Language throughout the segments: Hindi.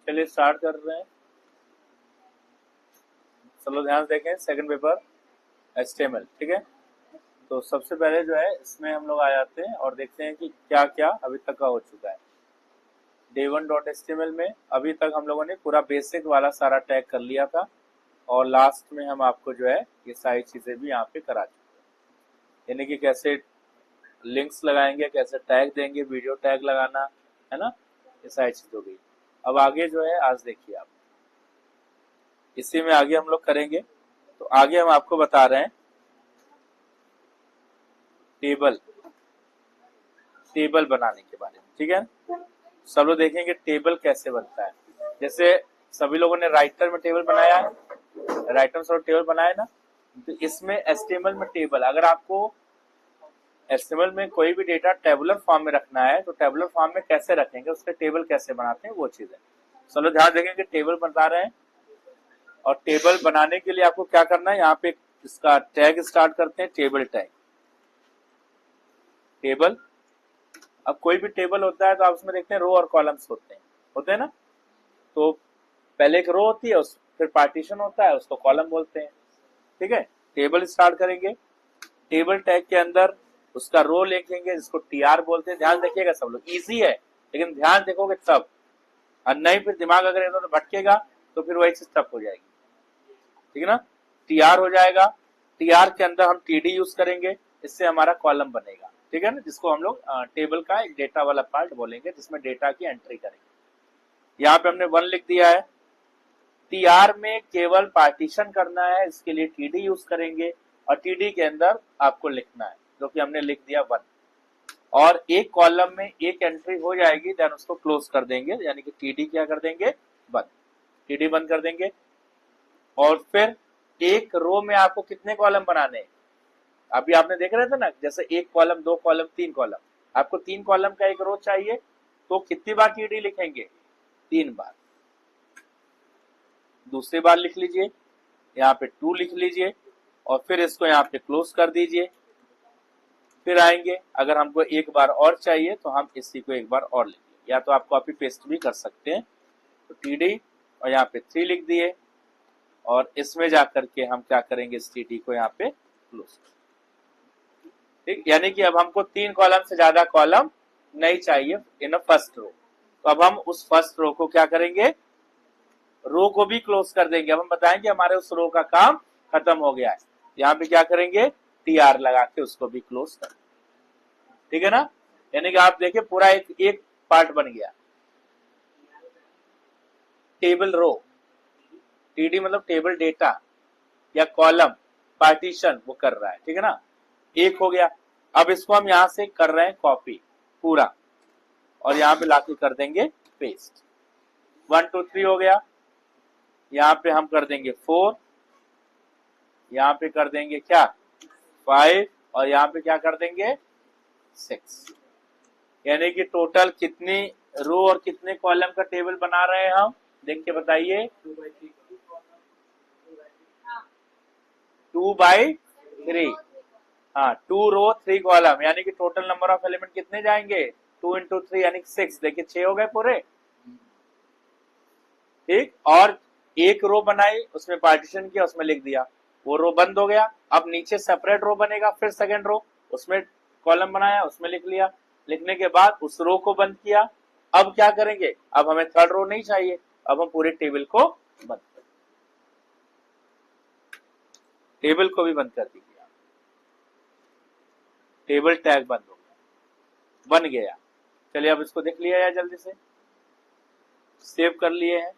चलिए स्टार्ट कर रहे हैं। चलो ध्यान से देखें, सेकंड पेपर HTML, ठीक है। तो सबसे पहले जो है इसमें हम लोग आ जाते हैं और देखते हैं कि क्या क्या अभी तक का हो चुका है। day1.html में अभी तक हम लोगों ने पूरा बेसिक वाला सारा टैग कर लिया था और लास्ट में हम आपको जो है ये सारी चीजें भी यहाँ पे करा चुके हैं, यानी कि कैसे लिंक्स लगाएंगे, कैसे टैग देंगे, वीडियो टैग लगाना है ना, ये सारी चीज हो गई। अब आगे जो है आज देखिए आप, इसी में आगे हम लोग करेंगे। तो आगे हम आपको बता रहे हैं टेबल बनाने के बारे में, ठीक है। सब लोग देखेंगे टेबल कैसे बनता है। जैसे सभी लोगों ने राइटर में टेबल बनाया है, राइटर में सब टेबल बनाया ना, तो इसमें HTML में टेबल, अगर आपको HTML में कोई भी डेटा टेबुलर फॉर्म में रखना है तो टेबुलर फॉर्म में कैसे रखेंगे, उसके टेबल कैसे बनाते हैं, वो चीज है। चलो ध्यान देखेंगे, टेबल बता रहे हैं और टेबल बनाने के लिए आपको क्या करना है, यहाँ पे इसका टैग स्टार्ट करते हैं, टेबल टैग। टेबल, अब कोई भी टेबल होता है तो आप उसमें देखते हैं रो और कॉलम्स होते हैं ना। तो पहले एक रो होती है, फिर पार्टीशन होता है, उसको कॉलम बोलते हैं, ठीक है। टेबल स्टार्ट करेंगे, टेबल टैग के अंदर उसका रो लिखेंगे जिसको TR बोलते हैं। ध्यान देखिएगा सब लोग, इजी है लेकिन ध्यान देखोगे तब, और नहीं फिर दिमाग अगर इधर उधर भटकेगा तो फिर वही चीज टफ हो जाएगी, ठीक है ना। TR हो जाएगा, TR के अंदर हम TD यूज करेंगे, इससे हमारा कॉलम बनेगा, ठीक है ना, जिसको हम लोग टेबल का एक डेटा वाला पार्ट बोलेंगे जिसमें डेटा की एंट्री करेंगे। यहाँ पे हमने 1 लिख दिया है। TR में केवल पार्टीशन करना है, इसके लिए TD यूज करेंगे और TD के अंदर आपको लिखना है, जो कि हमने लिख दिया 1। और एक कॉलम में एक एंट्री हो जाएगी, देन उसको क्लोज कर देंगे, यानी कि TD क्या कर देंगे, बंद, TD बंद कर देंगे। और फिर एक रो में आपको कितने कॉलम बनाने हैं, अभी आपने देख रहे थे ना, जैसे 1 कॉलम, 2 कॉलम, 3 कॉलम, आपको 3 कॉलम का एक रो चाहिए, तो कितनी बार TD लिखेंगे, 3 बार। दूसरी बार लिख लीजिए, यहाँ पे 2 लिख लीजिए और फिर इसको यहाँ पे क्लोज कर दीजिए। फिर आएंगे, अगर हमको एक बार और चाहिए तो हम इसी को एक बार और लिखिए, या तो आप कॉपी पेस्ट भी कर सकते हैं। तो TD और यहाँ पे 3 लिख दिए और इसमें जाकर के हम क्या करेंगे, इस TD को यहाँ पे क्लोज, ठीक। यानी कि अब हमको 3 कॉलम से ज्यादा कॉलम नहीं चाहिए इन अ फर्स्ट रो, तो अब हम उस फर्स्ट रो को क्या करेंगे, रो को भी क्लोज कर देंगे। अब हम बताएंगे हमारे उस रो का काम खत्म हो गया है, यहाँ पे क्या करेंगे, TR लगा के उसको भी क्लोज कर, ठीक है ना। यानी कि आप देखिए पूरा एक पार्ट बन गया। टेबल रो, TD मतलब टेबल डेटा या कॉलम, पार्टीशन वो कर रहा है, ठीक है ना, एक हो गया। अब इसको हम यहां से कर रहे हैं कॉपी पूरा और यहाँ पे लाके कर देंगे पेस्ट। 1 2 3 हो गया, यहाँ पे हम कर देंगे 4, यहाँ पे कर देंगे क्या 5 और यहाँ पे क्या कर देंगे 6। यानी कि टोटल कितनी रो और कितने कॉलम का टेबल बना रहे हैं हम, देख के बताइए, 2/3। हाँ, 2 रो 3 कॉलम, यानी कि टोटल नंबर ऑफ एलिमेंट कितने जाएंगे, 2 into 3 यानी 6। देखिए 6 हो गए पूरे, ठीक। और एक रो बनाई, उसमें पार्टीशन किया, उसमें लिख दिया, वो रो बंद हो गया। अब नीचे सेपरेट रो बनेगा, फिर सेकंड रो, उसमें कॉलम बनाया, उसमें लिख लिया, लिखने के बाद उस रो को बंद किया। अब क्या करेंगे, अब हमें थर्ड रो नहीं चाहिए, अब हम पूरे टेबल को बंद कर, टेबल को भी बंद कर दीजिए, टेबल टैग बंद हो गया, बन गया। चलिए अब इसको देख लिया है, जल्दी से सेव कर लिए हैं।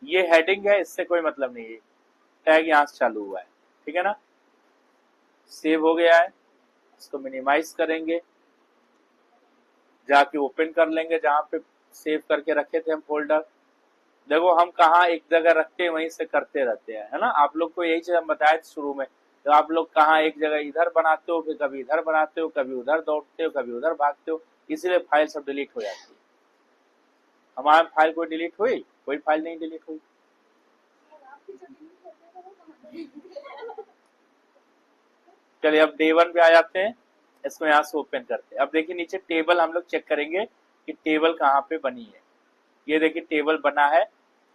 ये हेडिंग है, इससे कोई मतलब नहीं है, टैग यहां से चालू हुआ है, ठीक है ना। सेव हो गया है, इसको मिनिमाइज करेंगे, जाके ओपन कर लेंगे जहां पे सेव करके रखे थे हम फोल्डर। देखो हम कहाँ एक जगह रख के वहीं से करते रहते हैं, है ना। आप लोग को यही चीज हम बताए थे शुरू में, तो आप लोग कहाँ एक जगह इधर बनाते हो, फिर कभी इधर बनाते हो, कभी उधर दौड़ते हो, कभी उधर भागते हो, इसीलिए फाइल सब डिलीट हो जाती है। हमारी फाइल कोई डिलीट हुई, कोई फाइल नहीं डिलीट हुई। चलिए अब day1 पे आ जाते हैं, इसको यहाँ से ओपन करते हैं। अब देखिए नीचे टेबल हम लोग चेक करेंगे कि टेबल कहाँ पे बनी है। ये देखिए टेबल बना है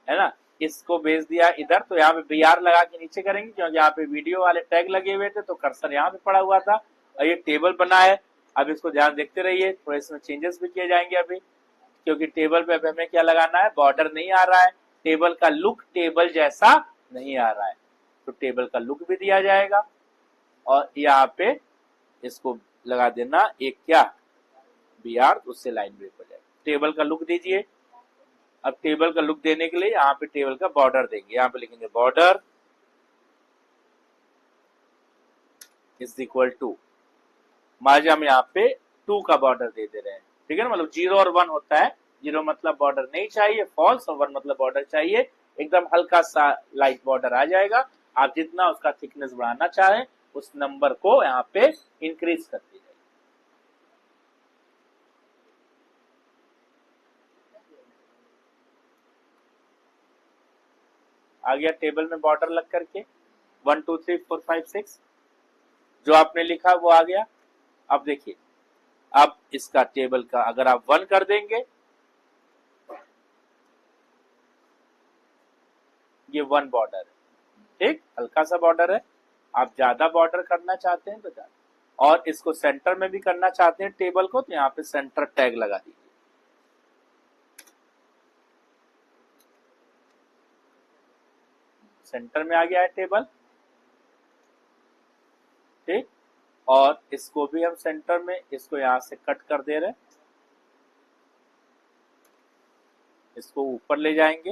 ना, इसको भेज दिया इधर, तो यहाँ पे BR लगा के नीचे करेंगे क्योंकि यहाँ पे वीडियो वाले टैग लगे हुए थे, तो कर्सर यहाँ पे पड़ा हुआ था और ये टेबल बना है। अब इसको ध्यान देखते रहिए, थोड़े इसमें चेंजेस भी किए जाएंगे अभी, क्योंकि टेबल पे अभी हमें क्या लगाना है, बॉर्डर नहीं आ रहा है, टेबल का लुक टेबल जैसा नहीं आ रहा है, तो टेबल का लुक भी दिया जाएगा। और यहाँ पे इसको लगा देना एक क्या BR, उससे लाइन ब्रेक हो जाएगा। टेबल का लुक दीजिए। अब टेबल का लुक देने के लिए यहाँ पे टेबल का बॉर्डर देंगे, यहाँ पे लिखेंगे बॉर्डर इज इक्वल टू, मान हम यहाँ पे 2 का बॉर्डर दे रहे हैं, ठीक है ना, मतलब 0 और 1 होता है, 0 मतलब बॉर्डर नहीं चाहिए फॉल्स, और 1 मतलब बॉर्डर चाहिए, एकदम हल्का सा लाइट बॉर्डर आ जाएगा। आप जितना उसका थिकनेस बढ़ाना चाहें उस नंबर को यहाँ पे इंक्रीज कर दीजिए। आ गया टेबल में बॉर्डर लग करके 1 2 3 4 5 6 जो आपने लिखा वो आ गया। अब देखिए, अब इसका टेबल का अगर आप 1 कर देंगे, ये 1 बॉर्डर है, ठीक, हल्का सा बॉर्डर है। आप ज्यादा बॉर्डर करना चाहते हैं तो ज्यादा, और इसको सेंटर में भी करना चाहते हैं टेबल को, तो यहाँ पे सेंटर टैग लगा दीजिए। सेंटर में आ गया है टेबल, ठीक, और इसको भी हम सेंटर में, इसको यहां से कट कर दे रहे हैं, इसको ऊपर ले जाएंगे,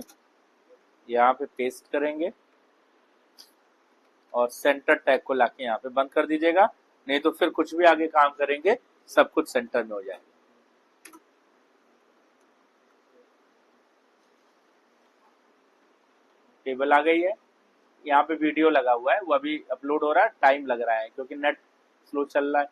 यहाँ पे पेस्ट करेंगे और सेंटर टैग को लाके यहाँ पे बंद कर दीजिएगा, नहीं तो फिर कुछ भी आगे काम करेंगे सब कुछ सेंटर में हो जाएगा। टेबल आ गई है, यहाँ पे वीडियो लगा हुआ है, वो अभी अपलोड हो रहा है, टाइम लग रहा है क्योंकि नेट स्लो चल रहा है,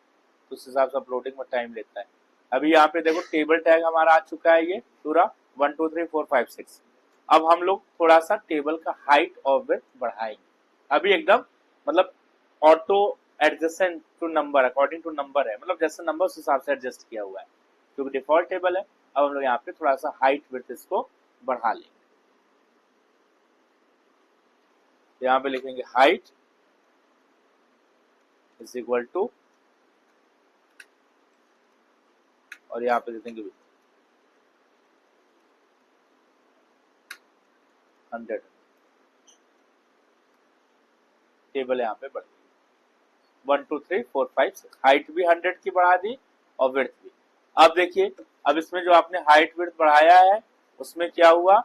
तो उस हिसाब से अपलोडिंग में टाइम लेता है। अभी यहाँ पे देखो टेबल टैग हमारा आ चुका है, ये पूरा 1 2 3 4 5 6। अब हम लोग थोड़ा सा टेबल का हाइट और विड्थ बढ़ाएंगे, अभी एकदम मतलब auto adjustment to number, according to number है, मतलब जैसे नंबर उस हिसाब से एडजस्ट किया हुआ है क्योंकि डिफॉल्ट टेबल है। अब हम लोग यहाँ पे थोड़ा सा हाइट विड्थ इसको बढ़ा लेंगे, यहाँ पे लिखेंगे हाइट इज इक्वल टू, और यहाँ पे दे देंगे 100। टेबल यहाँ पे बढ़ गई 1 2 3 4 5 6, हाइट भी 100 की बढ़ा दी और विड्थ भी। अब देखिए, अब इसमें जो आपने हाइट विड्थ बढ़ाया है उसमें क्या हुआ,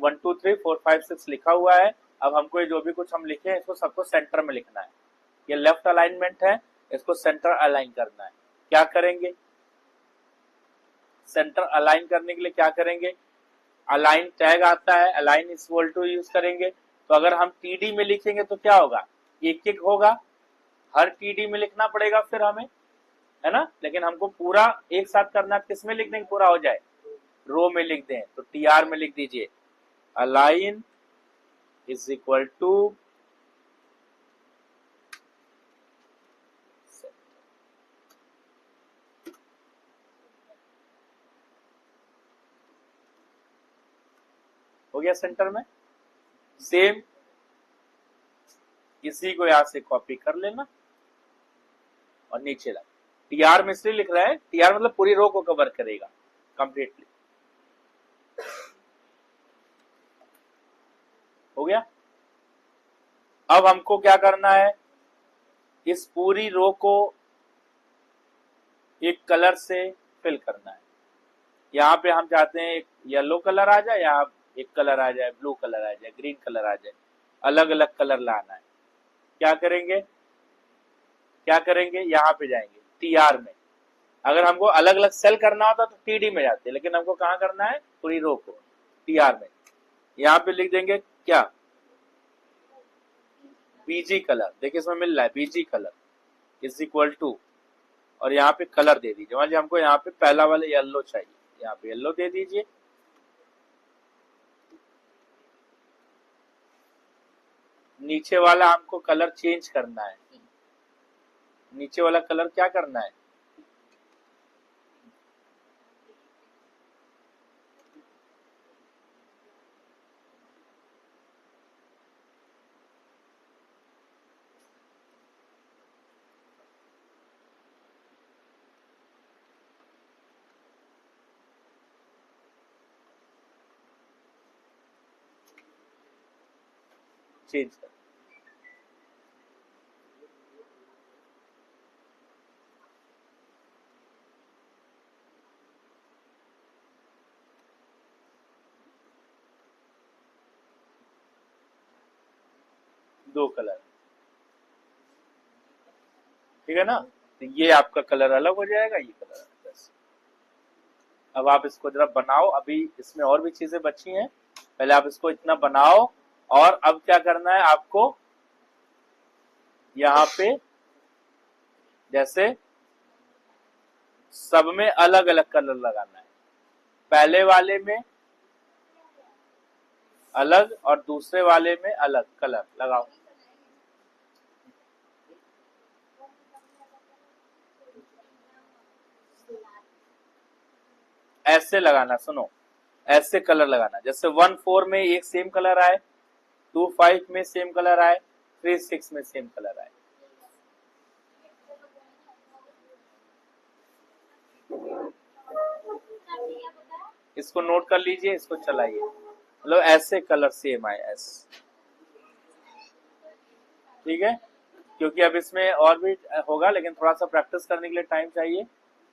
1 2 3 4 5 6 लिखा हुआ है। अब हमको ये जो भी कुछ हम लिखे हैं इसको सबको सेंटर में लिखना है, ये लेफ्ट अलाइनमेंट है, इसको सेंटर अलाइन करना है। क्या करेंगे, सेंटर अलाइन करने के लिए क्या करेंगे, अलाइन टैग आता है, अलाइन इक्वल टू यूज करेंगे। तो अगर हम TD में लिखेंगे तो क्या होगा, एक एक होगा, हर TD में लिखना पड़ेगा फिर हमें, है ना, लेकिन हमको पूरा एक साथ करना, किस में लिख देंगे पूरा हो जाए, रो में लिख दें, तो TR में लिख दीजिए अलाइन इज इक्वल टू हो गया सेंटर में। सेम इसी को यहां से कॉपी कर लेना और नीचे ला, TR में इसलिए लिख रहा है, TR मतलब पूरी रो को कवर करेगा कंप्लीटली। हो गया। अब हमको क्या करना है, इस पूरी रो को एक कलर से फिल करना है। यहाँ पे हम चाहते हैं एक येलो कलर आ जाए, या एक कलर आ जाए, ब्लू कलर आ जाए, ग्रीन कलर आ जाए, अलग अलग कलर लाना है। क्या करेंगे, क्या करेंगे, यहाँ पे जाएंगे TR में। अगर हमको अलग अलग सेल करना होता तो TD में जाते, लेकिन हमको कहाँ करना है, पूरी रो को TR में। यहाँ पे लिख देंगे क्या, BG कलर, देखिए इसमें मिल रहा है BG colour is equal to, और यहाँ पे कलर दे दीजिए, मान लीजिए हमको यहाँ पे पहला वाला येलो चाहिए, यहाँ पे येलो दे दीजिए। नीचे वाला हमको कलर चेंज करना है, नीचे वाला कलर क्या करना है, चेंज कर। दो कलर, ठीक है ना। तो ये आपका कलर अलग हो जाएगा, ये कलर अलग। बस अब आप इसको जरा बनाओ, अभी इसमें और भी चीजें बची हैं, पहले आप इसको इतना बनाओ। और अब क्या करना है आपको, यहाँ पे जैसे सब में अलग अलग कलर लगाना है, पहले वाले में अलग और दूसरे वाले में अलग कलर लगाओ। ऐसे लगाना, सुनो, ऐसे कलर लगाना, जैसे 1-4 में एक सेम कलर आए, 2-5 में सेम कलर आए, 3-6 में सेम कलर आए। इसको नोट कर लीजिए, इसको चलाइए, मतलब ऐसे कलर सेम आए, ऐसे, ठीक है। क्योंकि अब इसमें और भी होगा, लेकिन थोड़ा सा प्रैक्टिस करने के लिए टाइम चाहिए,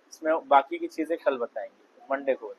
इसमें बाकी की चीजें कल बताएंगे, मंडे को।